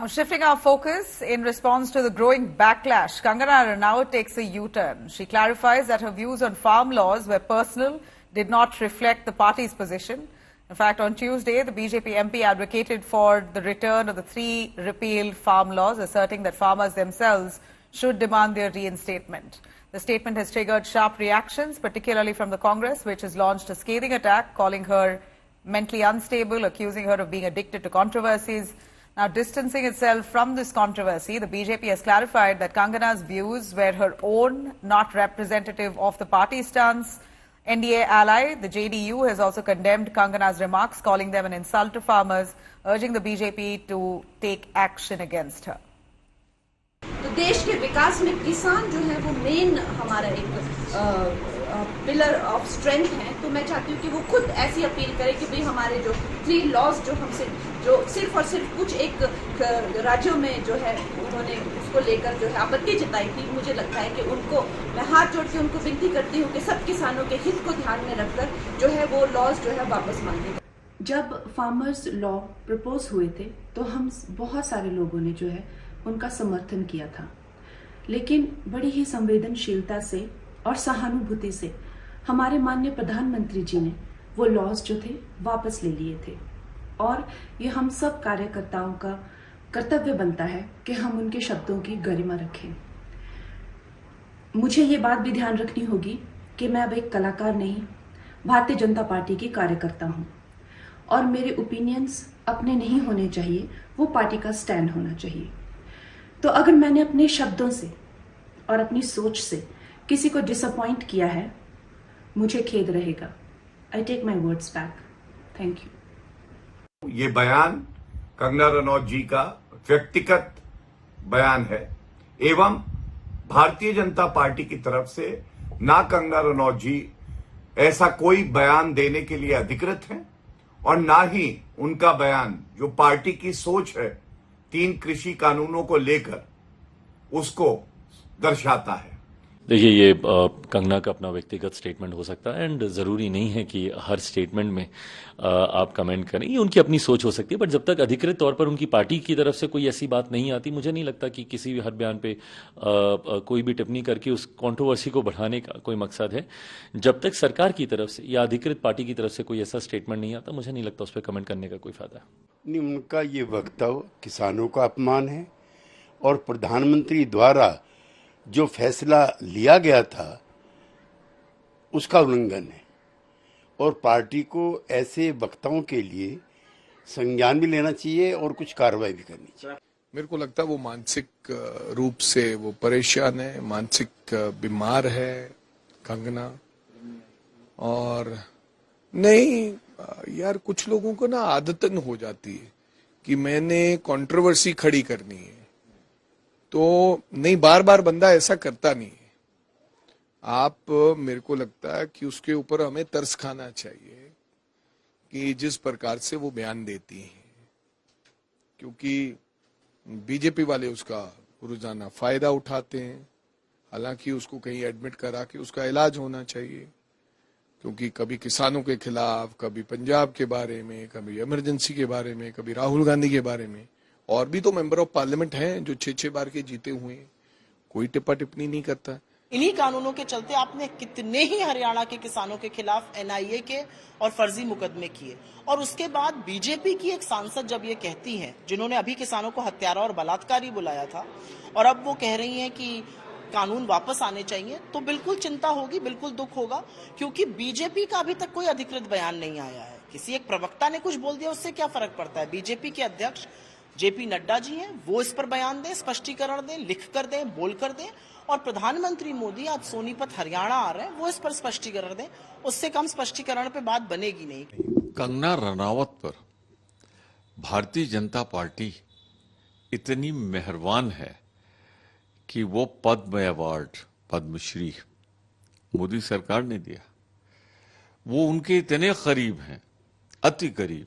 Now, shifting our focus, in response to the growing backlash, Kangana Ranaut takes a U-turn. She clarifies that her views on farm laws were personal, did not reflect the party's position. In fact, on Tuesday, the BJP MP advocated for the return of the 3 repealed farm laws, asserting that farmers themselves should demand their reinstatement. The statement has triggered sharp reactions, particularly from the Congress, which has launched a scathing attack, calling her mentally unstable, accusing her of being addicted to controversies. Now, distancing itself from this controversy, the BJP has clarified that Kangana's views were her own, not representative of the party stance. NDA ally, the JDU, has also condemned Kangana's remarks, calling them an insult to farmers, urging the BJP to take action against her. तो देश के विकास में किसान जो है वो main हमारा एक पिलर ऑफ स्ट्रेंथ है। तो मैं चाहती हूँ कि वो खुद ऐसी अपील करे कि भाई हमारे जो 3 लॉज जो हमसे जो सिर्फ और सिर्फ कुछ एक राज्यों में जो है उन्होंने उसको लेकर जो है आपत्ति जताई थी, मुझे लगता है कि उनको मैं हाथ जोड़ के उनको विनती करती हूँ कि सब किसानों के हित को ध्यान में रखकर जो है वो लॉज जो है वापस मांगे। जब फार्मर्स लॉ प्रपोज हुए थे तो हम बहुत सारे लोगों ने जो है उनका समर्थन किया था, लेकिन बड़ी ही संवेदनशीलता से और सहानुभूति से हमारे माननीय प्रधानमंत्री जी ने वो लॉज जो थे वापस ले लिए थे। और ये हम सब कार्यकर्ताओं का कर्तव्य बनता है कि हम उनके शब्दों की गरिमा रखें। मुझे ये बात भी ध्यान रखनी होगी कि मैं अब एक कलाकार नहीं, भारतीय जनता पार्टी की कार्यकर्ता हूं और मेरे ओपिनियंस अपने नहीं होने चाहिए, वो पार्टी का स्टैंड होना चाहिए। तो अगर मैंने अपने शब्दों से और अपनी सोच से किसी को डिसअपॉइंट किया है, मुझे खेद रहेगा। I take my words back. Thank you. ये बयान कंगना रनौत जी का व्यक्तिगत बयान है एवं भारतीय जनता पार्टी की तरफ से ना कंगना रनौत जी ऐसा कोई बयान देने के लिए अधिकृत हैं और ना ही उनका बयान जो पार्टी की सोच है 3 कृषि कानूनों को लेकर उसको दर्शाता है। देखिए, ये कंगना का अपना व्यक्तिगत स्टेटमेंट हो सकता है एंड ज़रूरी नहीं है कि हर स्टेटमेंट में आप कमेंट करें। ये उनकी अपनी सोच हो सकती है, बट जब तक अधिकृत तौर पर उनकी पार्टी की तरफ से कोई ऐसी बात नहीं आती, मुझे नहीं लगता कि किसी भी हर बयान पे कोई भी टिप्पणी करके उस कंट्रोवर्सी को बढ़ाने का कोई मकसद है। जब तक सरकार की तरफ से या अधिकृत पार्टी की तरफ से कोई ऐसा स्टेटमेंट नहीं आता, मुझे नहीं लगता उस पर कमेंट करने का कोई फायदा है। नहीं, उनका ये वक्तव्य किसानों का अपमान है और प्रधानमंत्री द्वारा जो फैसला लिया गया था उसका उल्लंघन है और पार्टी को ऐसे वक्ताओं के लिए संज्ञान भी लेना चाहिए और कुछ कार्रवाई भी करनी चाहिए। मेरे को लगता है वो मानसिक रूप से वो परेशान है, मानसिक बीमार है कंगना। और नहीं यार, कुछ लोगों को ना आदतन हो जाती है कि मैंने कंट्रोवर्सी खड़ी करनी है, तो नहीं, बार बार बंदा ऐसा करता नहीं है। आप, मेरे को लगता है कि उसके ऊपर हमें तरस खाना चाहिए कि जिस प्रकार से वो बयान देती हैं, क्योंकि बीजेपी वाले उसका रोजाना फायदा उठाते हैं। हालांकि उसको कहीं एडमिट करा के उसका इलाज होना चाहिए, क्योंकि कभी किसानों के खिलाफ, कभी पंजाब के बारे में, कभी इमरजेंसी के बारे में, कभी राहुल गांधी के बारे में, और भी तो मेंबर ऑफ पार्लियामेंट हैं जो 6-6 बार के जीते हुए हैं, कोई टिप्पा टिप्पणी नहीं करता। इन्हीं कानूनों के चलते आपने कितने ही हरियाणा के किसानों के खिलाफ एनआईए के और फर्जी मुकदमे किए, और उसके बाद बीजेपी की एक सांसद जब ये कहती हैं, जिन्होंने अभी किसानों को हत्यारा और बलात्कारी बुलाया था, और अब वो कह रही हैं कि कानून वापस आने चाहिए, तो बिल्कुल चिंता होगी, बिल्कुल दुख होगा, क्योंकि बीजेपी का अभी तक कोई अधिकृत बयान नहीं आया है। किसी एक प्रवक्ता ने कुछ बोल दिया, उससे क्या फर्क पड़ता है। बीजेपी के अध्यक्ष जेपी नड्डा जी हैं, वो इस पर बयान दें, स्पष्टीकरण दें, लिख कर दें, बोल कर दें, और प्रधानमंत्री मोदी आज सोनीपत हरियाणा आ रहे हैं, वो इस पर स्पष्टीकरण दें। उससे कम स्पष्टीकरण पे बात बनेगी नहीं। कंगना रनावत पर भारतीय जनता पार्टी इतनी मेहरबान है कि वो पद्म अवार्ड, पद्मश्री मोदी सरकार ने दिया। वो उनके इतने करीब हैं, अति करीब,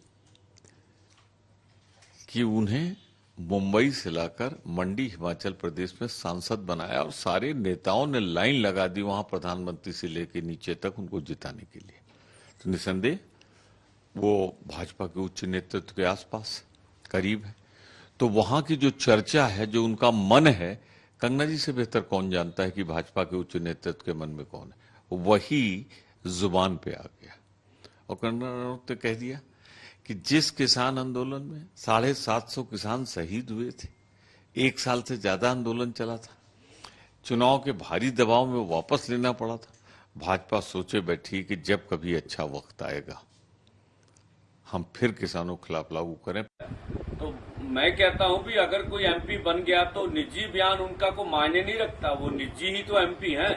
कि उन्हें मुंबई से लाकर मंडी हिमाचल प्रदेश में सांसद बनाया और सारे नेताओं ने लाइन लगा दी वहां प्रधानमंत्री से लेकर नीचे तक उनको जिताने के लिए। तो निसंदेह वो भाजपा के उच्च नेतृत्व के आसपास करीब है। तो वहां की जो चर्चा है, जो उनका मन है, कंगना जी से बेहतर कौन जानता है कि भाजपा के उच्च नेतृत्व के मन में कौन है। वही जुबान पे आ गया और कंगना रनौत ने कह दिया कि जिस किसान आंदोलन में 750 किसान शहीद हुए थे, 1 साल से ज्यादा आंदोलन चला था, चुनाव के भारी दबाव में वापस लेना पड़ा था, भाजपा सोचे बैठी कि जब कभी अच्छा वक्त आएगा हम फिर किसानों के खिलाफ लागू करें। तो मैं कहता हूं भी अगर कोई एमपी बन गया तो निजी बयान उनका को मायने नहीं रखता, वो निजी ही तो एमपी हैं।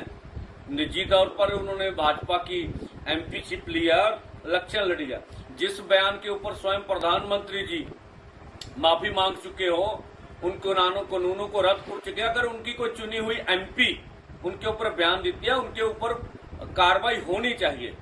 निजी तौर पर उन्होंने भाजपा की एमपीशिप लिया और इलेक्शन लड़िया। जिस बयान के ऊपर स्वयं प्रधानमंत्री जी माफी मांग चुके हो, उन कानूनों को रद्द कर चुके, अगर उनकी कोई चुनी हुई एमपी उनके ऊपर बयान देती है, उनके ऊपर कार्रवाई होनी चाहिए।